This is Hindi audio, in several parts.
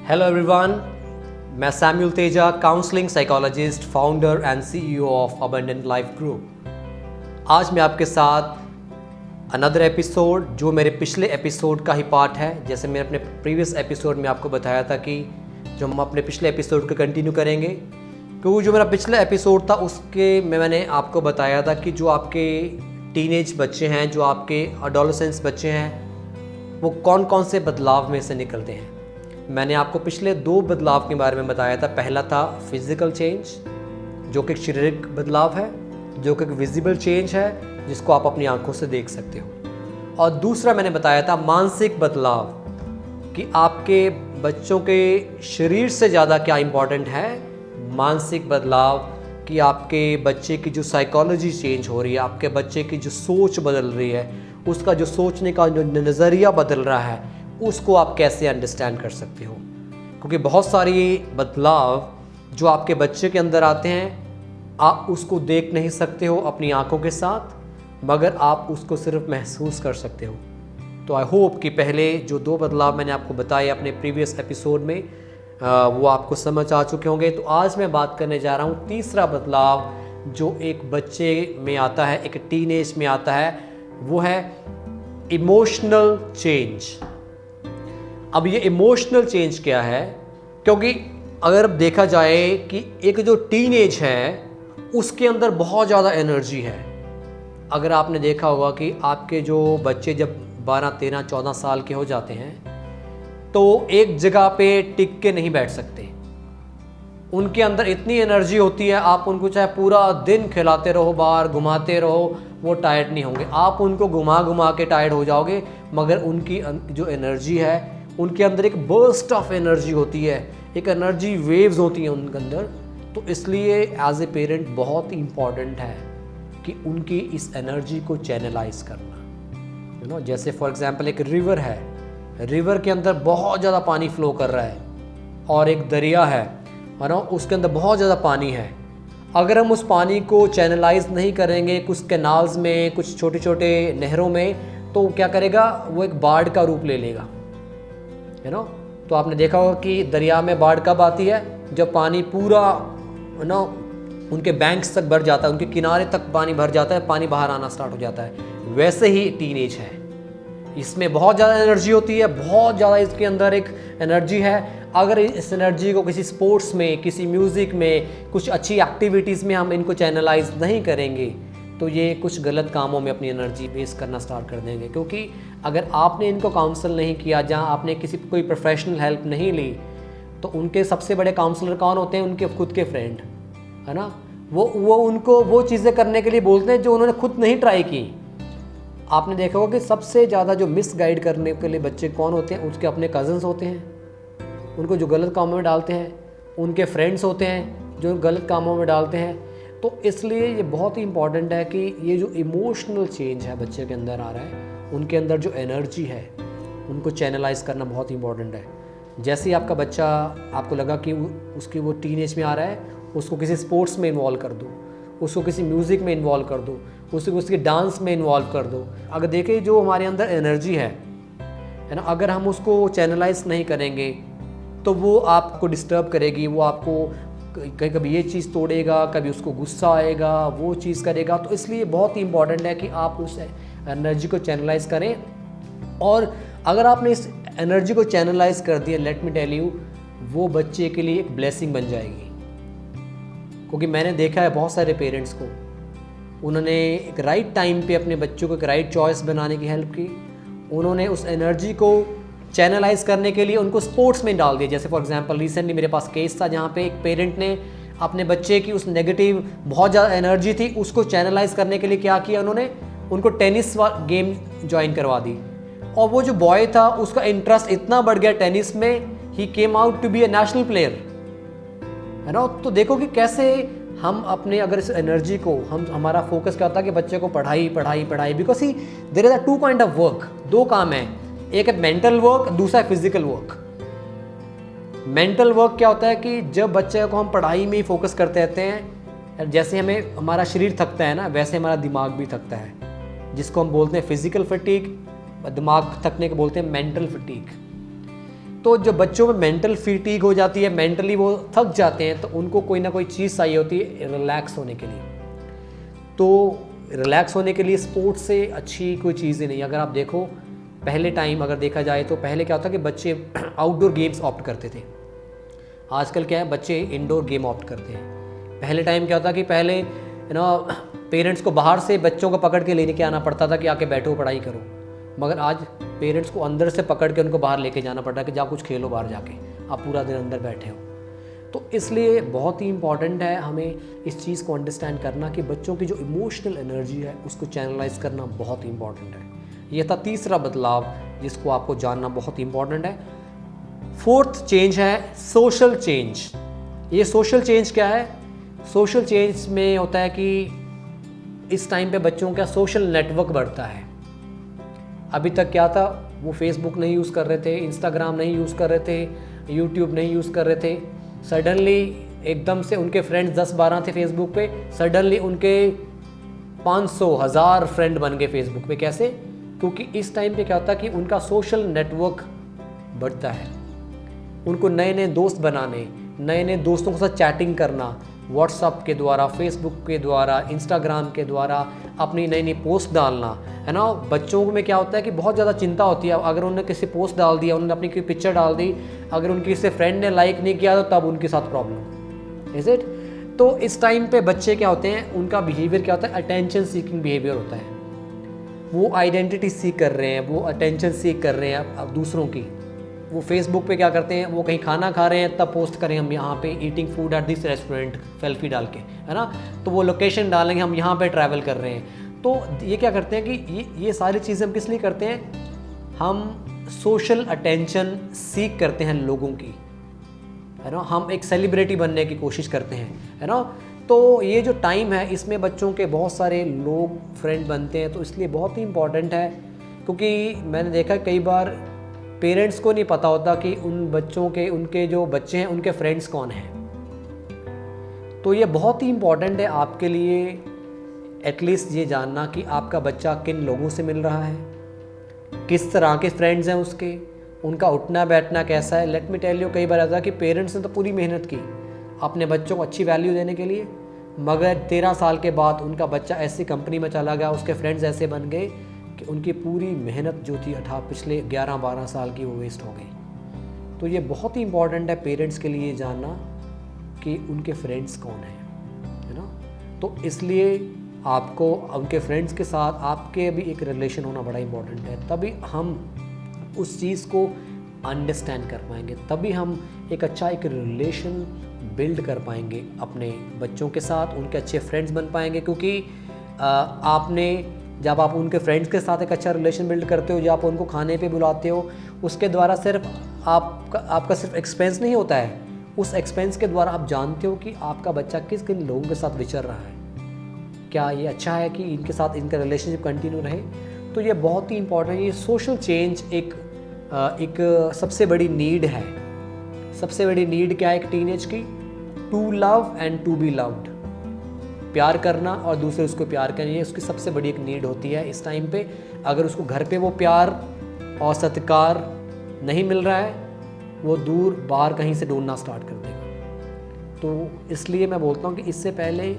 हेलो एवरीवन, मैं Samuel Teja, counselling psychologist, founder and CEO of abundant life group. आज मैं आपके साथ अनदर एपिसोड, जो मेरे पिछले एपिसोड का ही पार्ट है। जैसे मैंने अपने प्रीवियस एपिसोड में आपको बताया था कि जो हम अपने पिछले एपिसोड को कंटिन्यू करेंगे, क्योंकि जो मेरा पिछला एपिसोड था उसके में मैंने आपको बताया था कि जो आपके टीनेज बच्चे हैं, जो आपके एडोलेसेंस बच्चे हैं, वो कौन कौन से बदलाव में से निकलते हैं। मैंने आपको पिछले 2 बदलाव के बारे में बताया था। पहला था फिजिकल चेंज, जो कि शारीरिक बदलाव है, जो कि विजिबल चेंज है, जिसको आप अपनी आंखों से देख सकते हो। और दूसरा मैंने बताया था मानसिक बदलाव, कि आपके बच्चों के शरीर से ज़्यादा क्या इम्पॉर्टेंट है, मानसिक बदलाव, कि आपके बच्चे की जो साइकोलॉजी चेंज हो रही है, आपके बच्चे की जो सोच बदल रही है, उसका जो सोचने का जो नज़रिया बदल रहा है, उसको आप कैसे अंडरस्टैंड कर सकते हो। क्योंकि बहुत सारी बदलाव जो आपके बच्चे के अंदर आते हैं, आप उसको देख नहीं सकते हो अपनी आंखों के साथ, मगर आप उसको सिर्फ महसूस कर सकते हो। तो आई होप कि पहले जो 2 बदलाव मैंने आपको बताए अपने प्रीवियस एपिसोड में, वो आपको समझ आ चुके होंगे। तो आज मैं बात करने जा रहा हूँ तीसरा बदलाव जो एक बच्चे में आता है, एक टीनेज में आता है, वो है इमोशनल चेंज। अब ये इमोशनल चेंज क्या है? क्योंकि अगर देखा जाए कि एक जो टीनेज है उसके अंदर बहुत ज़्यादा एनर्जी है। अगर आपने देखा होगा कि आपके जो बच्चे जब 12, 13, 14 साल के हो जाते हैं तो एक जगह पे टिक के नहीं बैठ सकते। उनके अंदर इतनी एनर्जी होती है, आप उनको चाहे पूरा दिन खिलाते रहो, बाहर घुमाते रहो, वो टायर्ड नहीं होंगे। आप उनको घुमा घुमा के टायर्ड हो जाओगे, मगर उनकी जो एनर्जी है, उनके अंदर एक बर्स्ट ऑफ एनर्जी होती है, एक एनर्जी वेव्स होती हैं उनके अंदर। तो इसलिए एज ए पेरेंट बहुत ही इम्पॉर्टेंट है कि उनकी इस एनर्जी को चैनलाइज करना। जैसे फॉर एग्जांपल एक रिवर है, रिवर के अंदर बहुत ज़्यादा पानी फ्लो कर रहा है, और एक दरिया है ना, उसके अंदर बहुत ज़्यादा पानी है। अगर हम उस पानी को चैनलाइज नहीं करेंगे कुछ कैनाल्स में, कुछ छोटे छोटे नहरों में, तो क्या करेगा, वो एक बाढ़ का रूप ले लेगा, है ना। तो आपने देखा होगा कि दरिया में बाढ़ कब आती है? जब पानी पूरा ना उनके बैंक्स तक भर जाता है, उनके किनारे तक पानी भर जाता है, पानी बाहर आना स्टार्ट हो जाता है। वैसे ही टीनेज है, इसमें बहुत ज़्यादा एनर्जी होती है, बहुत ज़्यादा इसके अंदर एक एनर्जी है। अगर इस एनर्जी को किसी स्पोर्ट्स में, किसी म्यूज़िक में, कुछ अच्छी एक्टिविटीज़ में हम इनको चैनलाइज नहीं करेंगे, तो ये कुछ गलत कामों में अपनी एनर्जी वेस्ट करना स्टार्ट कर देंगे। क्योंकि अगर आपने इनको काउंसल नहीं किया, जहाँ आपने कोई प्रोफेशनल हेल्प नहीं ली, तो उनके सबसे बड़े काउंसलर कौन होते हैं? उनके खुद के फ्रेंड, है ना। वो उनको वो चीज़ें करने के लिए बोलते हैं जो उन्होंने खुद नहीं ट्राई की। आपने देखा होगा कि सबसे ज़्यादा जो मिस गाइड करने के लिए बच्चे कौन होते हैं? उसके अपने कज़न्स होते हैं, उनको जो गलत कामों में डालते हैं। उनके फ्रेंड्स होते हैं जो गलत कामों में डालते हैं। तो इसलिए ये बहुत ही इम्पॉर्टेंट है कि ये जो इमोशनल चेंज है बच्चे के अंदर आ रहा है, उनके अंदर जो एनर्जी है, उनको चैनलाइज करना बहुत इंपॉर्टेंट है। जैसे ही आपका बच्चा, आपको लगा कि उसकी वो टीनेज में आ रहा है, उसको किसी स्पोर्ट्स में इन्वॉल्व कर दो, उसको किसी म्यूज़िक में इन्वॉल्व कर दो, उसकी डांस में इन्वॉल्व कर दो। अगर देखें जो हमारे अंदर एनर्जी है ना, अगर हम उसको चैनलाइज नहीं करेंगे तो वो आपको डिस्टर्ब करेगी, वो आपको कभी ये चीज़ तोड़ेगा, कभी उसको गुस्सा आएगा, वो चीज़ करेगा। तो इसलिए बहुत ही इंपॉर्टेंट है कि आप उस एनर्जी को चैनलाइज करें। और अगर आपने इस एनर्जी को चैनलाइज कर दिया, लेट मी टेल यू, वो बच्चे के लिए एक ब्लेसिंग बन जाएगी। क्योंकि मैंने देखा है बहुत सारे पेरेंट्स को, उन्होंने एक राइट टाइम पे अपने बच्चों को एक राइट चॉइस बनाने की हेल्प की। उन्होंने उस एनर्जी को चैनलाइज करने के लिए उनको स्पोर्ट्स में डाल दिया। जैसे फॉर एग्जांपल रिसेंटली मेरे पास केस था जहाँ पे एक पेरेंट ने अपने बच्चे की उस नेगेटिव बहुत ज़्यादा एनर्जी थी, उसको चैनलाइज करने के लिए क्या किया उन्होंने, उनको टेनिस गेम ज्वाइन करवा दी। और वो जो बॉय था उसका इंटरेस्ट इतना बढ़ गया टेनिस में, he came out to be a national player, है ना। तो देखो कि कैसे हम अपने, अगर इस एनर्जी को हमारा फोकस क्या होता है कि बच्चे को पढ़ाई पढ़ाई पढ़ाई, because he there is a 2 kind of work, 2 काम है, एक है मेंटल वर्क, दूसरा है फिजिकल वर्क। मेंटल वर्क क्या होता है कि जब बच्चे को हम पढ़ाई में ही फोकस करते रहते हैं, जैसे हमें हमारा शरीर थकता है ना, वैसे हमारा दिमाग भी थकता है, जिसको हम बोलते हैं फिजिकल फटीग, दिमाग थकने को बोलते हैं मेंटल फटीग। तो जब बच्चों में मेंटल फटीग हो जाती है, मेंटली वो थक जाते हैं, तो उनको कोई ना कोई चीज़ चाहिए होती है रिलैक्स होने के लिए। तो रिलैक्स होने के लिए स्पोर्ट्स से अच्छी कोई चीज़ ही नहीं। अगर आप देखो पहले टाइम अगर देखा जाए तो पहले क्या होता कि बच्चे आउटडोर गेम्स ऑप्ट करते थे। आजकल क्या है, बच्चे इंडोर गेम ऑप्ट करते हैं। पहले टाइम क्या होता कि पहले पेरेंट्स को बाहर से बच्चों को पकड़ के लेने के आना पड़ता था कि आके बैठो पढ़ाई करो, मगर आज पेरेंट्स को अंदर से पकड़ के उनको बाहर लेके जाना पड़ता है कि जा कुछ खेलो बाहर जाके, आप पूरा दिन अंदर बैठे हो। तो इसलिए बहुत ही इम्पॉर्टेंट है हमें इस चीज़ को अंडरस्टैंड करना कि बच्चों की जो इमोशनल एनर्जी है उसको चैनलाइज करना बहुत ही इम्पॉर्टेंट है। ये था तीसरा बदलाव जिसको आपको जानना बहुत इम्पॉर्टेंट है। फोर्थ चेंज है सोशल चेंज। ये सोशल चेंज क्या है? सोशल चेंज में होता है कि इस टाइम पे बच्चों का सोशल नेटवर्क बढ़ता है। अभी तक क्या था, वो फेसबुक नहीं यूज़ कर रहे थे, इंस्टाग्राम नहीं यूज़ कर रहे थे, यूट्यूब नहीं यूज़ कर रहे थे। सडनली एकदम से उनके फ्रेंड्स 10-12 थे फेसबुक पे, सडनली उनके 500,000 फ्रेंड बन गए फेसबुक पे। कैसे? क्योंकि इस टाइम पे क्या होता है कि उनका सोशल नेटवर्क बढ़ता है। उनको नए नए दोस्त बनाने, नए नए दोस्तों के साथ चैटिंग करना, व्हाट्सअप के द्वारा, फेसबुक के द्वारा, इंस्टाग्राम के द्वारा अपनी नई नई पोस्ट डालना, है ना। बच्चों में क्या होता है कि बहुत ज़्यादा चिंता होती है। अगर उन्होंने किसी पोस्ट डाल दिया, उन्होंने अपनी कोई पिक्चर डाल दी, अगर उनके किसी फ्रेंड ने लाइक नहीं किया तो तब उनके साथ प्रॉब्लम, इज इट। तो इस टाइम पे बच्चे क्या होते हैं, उनका बिहेवियर क्या होता है, अटेंशन सीकिंग बिहेवियर होता है। वो आइडेंटिटी सीख कर रहे हैं, वो अटेंशन सीख कर रहे हैं अब दूसरों की। वो फेसबुक पे क्या करते हैं, वो कहीं खाना खा रहे हैं तब पोस्ट करें हम यहाँ पे eating food at this restaurant, selfie डाल के, है ना। तो वो लोकेशन डालेंगे हम यहाँ पे ट्रैवल कर रहे हैं। तो ये क्या करते हैं कि ये सारी चीज़ें हम किस लिए करते हैं, हम सोशल अटेंशन सीख करते हैं लोगों की, है ना। हम एक सेलिब्रिटी बनने की कोशिश करते हैं, है ना। तो ये जो टाइम है इसमें बच्चों के बहुत सारे लोग फ्रेंड बनते हैं। तो इसलिए बहुत ही इम्पॉर्टेंट है, क्योंकि मैंने देखा कई बार पेरेंट्स को नहीं पता होता कि उन बच्चों के, उनके जो बच्चे हैं उनके फ्रेंड्स कौन हैं। तो ये बहुत ही इम्पॉर्टेंट है आपके लिए एटलीस्ट ये जानना कि आपका बच्चा किन लोगों से मिल रहा है, किस तरह के फ्रेंड्स हैं उसके, उनका उठना बैठना कैसा है। लेट मी टेल यू, कई बार ऐसा कि पेरेंट्स ने तो पूरी मेहनत की अपने बच्चों को अच्छी वैल्यू देने के लिए, मगर 13 साल के बाद उनका बच्चा ऐसी कंपनी में चला गया, उसके फ्रेंड्स ऐसे बन गए कि उनकी पूरी मेहनत जो थी पिछले 11-12 साल की वो वेस्ट हो गई। तो ये बहुत ही इम्पॉर्टेंट है पेरेंट्स के लिए जानना कि उनके फ्रेंड्स कौन हैं, है ना। तो इसलिए आपको उनके फ्रेंड्स के साथ आपके भी एक रिलेशन होना बड़ा इम्पॉर्टेंट है। तभी हम उस चीज़ को अंडरस्टैंड कर पाएंगे, तभी हम एक अच्छा एक रिलेशन बिल्ड कर पाएंगे अपने बच्चों के साथ, उनके अच्छे फ्रेंड्स बन पाएंगे। क्योंकि जब आप उनके फ्रेंड्स के साथ एक अच्छा रिलेशन बिल्ड करते हो, जब आप उनको खाने पे बुलाते हो, उसके द्वारा सिर्फ आपका सिर्फ एक्सपेंस नहीं होता है, उस एक्सपेंस के द्वारा आप जानते हो कि आपका बच्चा किस किन लोगों के साथ विचर रहा है, क्या ये अच्छा है कि इनके साथ इनका रिलेशनशिप कंटिन्यू रहे। तो ये बहुत ही इंपॉर्टेंट है। ये सोशल चेंज एक सबसे बड़ी नीड है। सबसे बड़ी नीड क्या है एक टीनेज की? To love and to be loved. प्यार करना और दूसरे उसको प्यार करना, उसकी सबसे बड़ी एक नीड होती है इस टाइम पे। अगर उसको घर पे वो प्यार और सत्कार नहीं मिल रहा है, वो दूर बाहर कहीं से ढूंढना स्टार्ट कर देगा। तो इसलिए मैं बोलता हूँ कि इससे पहले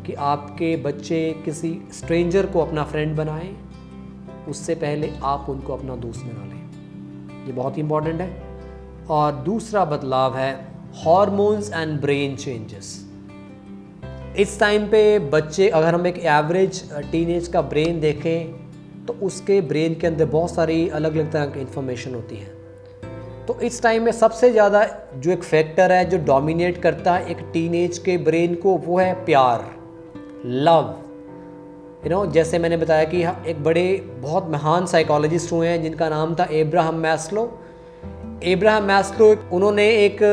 कि आपके बच्चे किसी स्ट्रेंजर को अपना फ्रेंड बनाएं, उससे पहले आप उनको अपना दोस्त बना लें। ये बहुत इंपॉर्टेंट है। और दूसरा बदलाव है हार्मोन्स एंड ब्रेन चेंजेस। इस टाइम पे बच्चे, अगर हम एक एवरेज टीनेज का ब्रेन देखें तो उसके ब्रेन के अंदर बहुत सारी अलग अलग तरह की इन्फॉर्मेशन होती है। तो इस टाइम में सबसे ज़्यादा जो एक फैक्टर है जो डोमिनेट करता है एक टीनेज के ब्रेन को, वो है प्यार, लव। जैसे मैंने बताया कि एक बड़े बहुत महान साइकोलॉजिस्ट हुए हैं जिनका नाम था एब्राहम मैस्लो। उन्होंने एक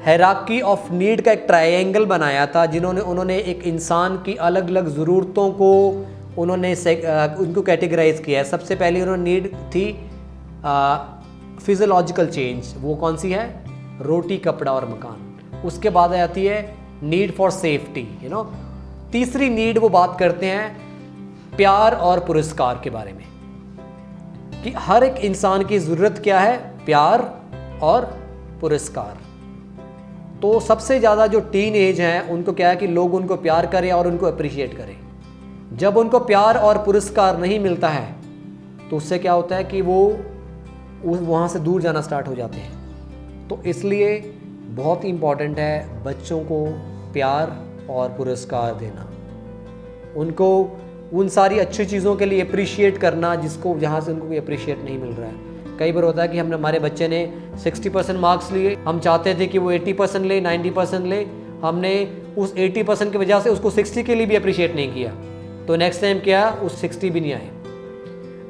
हायरार्की ऑफ नीड का एक ट्रायंगल बनाया था, उन्होंने एक इंसान की अलग अलग ज़रूरतों को उनको कैटेगराइज किया है। सबसे पहले उन्होंने नीड थी फिजियोलॉजिकल चेंज, वो कौन सी है? रोटी, कपड़ा और मकान। उसके बाद आती है नीड फॉर सेफ्टी। तीसरी नीड वो बात करते हैं प्यार और पुरस्कार के बारे में, कि हर एक इंसान की ज़रूरत क्या है? प्यार और पुरस्कार। तो सबसे ज़्यादा जो टीन एज है उनको क्या है कि लोग उनको प्यार करें और उनको अप्रिशिएट करें। जब उनको प्यार और पुरस्कार नहीं मिलता है तो उससे क्या होता है कि वो वहाँ से दूर जाना स्टार्ट हो जाते हैं। तो इसलिए बहुत ही इम्पॉर्टेंट है बच्चों को प्यार और पुरस्कार देना, उनको उन सारी अच्छी चीज़ों के लिए अप्रिशिएट करना जहाँ से उनको कोई अप्रिशिएट नहीं मिल रहा है। कई बार होता है कि हमारे बच्चे ने 60% मार्क्स लिए, हम चाहते थे कि वो 80% ले, 90% ले, हमने उस 80% की वजह से उसको 60 के लिए भी अप्रिशिएट नहीं किया, तो नेक्स्ट टाइम क्या उस 60 भी नहीं आए।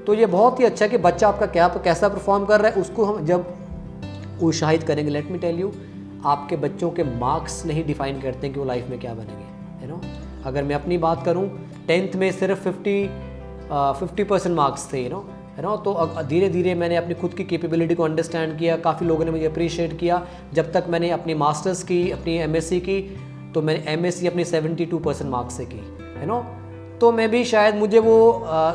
तो ये बहुत ही अच्छा कि बच्चा आपका कैसा परफॉर्म कर रहा है उसको हम जब उत्साहित करेंगे। लेट मी टेल यू, आपके बच्चों के मार्क्स नहीं डिफाइन करते हैं कि वो लाइफ में क्या बनेंगे, है ना। अगर मैं अपनी बात करूं 10th में सिर्फ 50% मार्क्स थे, है ना। तो धीरे धीरे मैंने अपनी खुद की कैपेबिलिटी को अंडरस्टैंड किया, काफ़ी लोगों ने मुझे अप्रिशिएट किया। जब तक मैंने अपनी मास्टर्स की, अपनी MSc की, तो मैंने MSc अपनी 72% मार्क्स से की, है ना। तो मैं भी शायद मुझे वो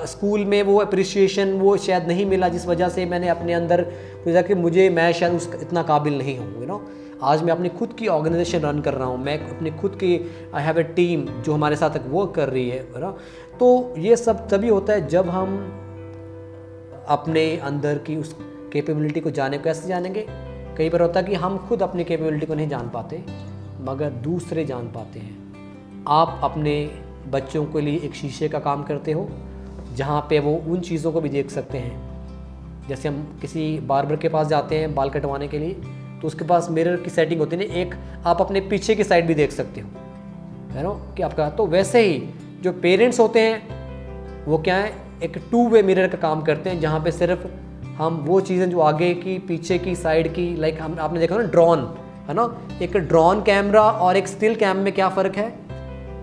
स्कूल में वो अप्रिशिएशन वो शायद नहीं मिला, जिस वजह से मैंने अपने अंदर सोचा कि मैं शायद इतना काबिल नहीं हूँ, ना। आज मैं अपनी खुद की ऑर्गेनाइजेशन रन कर रहा हूँ, मैं अपनी खुद की आई हैव ए टीम जो हमारे साथ वर्क कर रही है ना। तो ये सब तभी होता है जब हम अपने अंदर की उस कैपेबिलिटी को कैसे जानेंगे। कई बार होता है कि हम खुद अपनी कैपेबिलिटी को नहीं जान पाते मगर दूसरे जान पाते हैं। आप अपने बच्चों के लिए एक शीशे का काम करते हो जहाँ पे वो उन चीज़ों को भी देख सकते हैं। जैसे हम किसी बार्बर के पास जाते हैं बाल कटवाने के लिए, तो उसके पास मिरर की सेटिंग होती है ना, एक आप अपने पीछे की साइड भी देख सकते हो, है ना कि आपका। तो वैसे ही जो पेरेंट्स होते हैं वो क्या है, एक 2 वे मिरर का काम करते हैं जहाँ पे सिर्फ हम वो चीज़ें जो आगे की, पीछे की, साइड की, लाइक आपने देखा ना ड्रोन, है ना। एक ड्रोन कैमरा और एक स्टिल कैम में क्या फ़र्क है।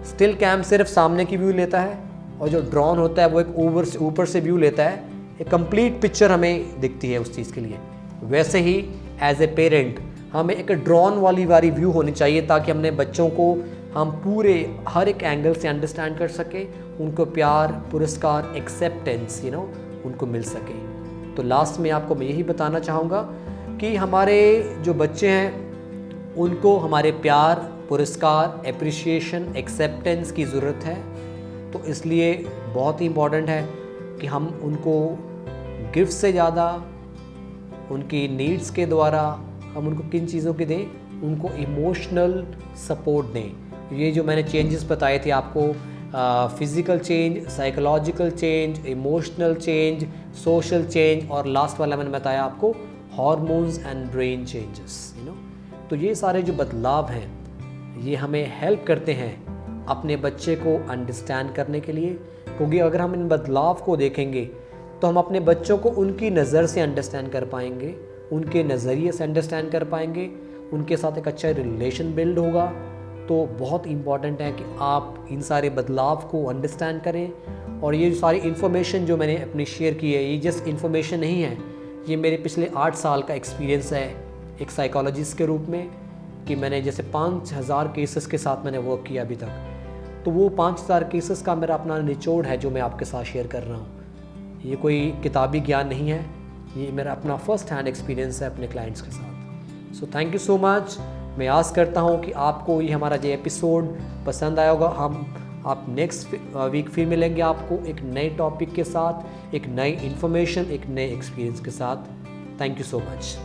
स्टिल कैम सिर्फ सामने की व्यू लेता है और जो ड्रोन होता है वो एक ऊपर से व्यू लेता है, एक कंप्लीट पिक्चर हमें दिखती है उस चीज़ के लिए। वैसे ही एज ए पेरेंट हमें एक ड्रोन वाली व्यू होनी चाहिए ताकि हमने बच्चों को हम पूरे हर एक एंगल से अंडरस्टैंड कर सके, उनको प्यार, पुरस्कार, एक्सेप्टेंस उनको मिल सके। तो लास्ट में आपको मैं यही बताना चाहूँगा कि हमारे जो बच्चे हैं उनको हमारे प्यार, पुरस्कार, एप्रिशिएशन, एक्सेप्टेंस की ज़रूरत है। तो इसलिए बहुत ही इम्पॉर्टेंट है कि हम उनको गिफ्ट से ज़्यादा उनकी नीड्स के द्वारा हम उनको किन चीज़ों की दें, उनको इमोशनल सपोर्ट दें। ये जो मैंने चेंजेस बताए थे आपको, physical change, psychological change, emotional change, social change और लास्ट वाला मैंने बताया आपको हार्मोन्स एंड ब्रेन चेंजेस, तो ये सारे जो बदलाव हैं ये हमें हेल्प करते हैं अपने बच्चे को अंडरस्टैंड करने के लिए। क्योंकि अगर हम इन बदलाव को देखेंगे तो हम अपने बच्चों को उनकी नज़र से अंडरस्टैंड कर पाएंगे, उनके नज़रिए से अंडरस्टैंड कर पाएंगे, उनके साथ एक अच्छा रिलेशन बिल्ड होगा। तो बहुत इम्पॉर्टेंट है कि आप इन सारे बदलाव को अंडरस्टैंड करें। और ये सारी इन्फॉर्मेशन जो मैंने अपनी शेयर की है ये जस्ट इन्फॉर्मेशन नहीं है, ये मेरे पिछले 8 साल का एक्सपीरियंस है एक साइकोलॉजिस्ट के रूप में, कि मैंने जैसे 5000 केसेस के साथ मैंने वर्क किया अभी तक। तो वो 5000 केसेस का मेरा अपना निचोड़ है जो मैं आपके साथ शेयर कर रहा हूँ। ये कोई किताबी ज्ञान नहीं है, ये मेरा अपना फर्स्ट हैंड एक्सपीरियंस है अपने क्लाइंट्स के साथ। So thank you so much. मैं आस करता हूँ कि आपको ये हमारा जो एपिसोड पसंद आया होगा। आप नेक्स्ट वीक फिर मिलेंगे आपको एक नए टॉपिक के साथ, एक नई इन्फॉर्मेशन, एक नए एक्सपीरियंस के साथ। Thank you so much.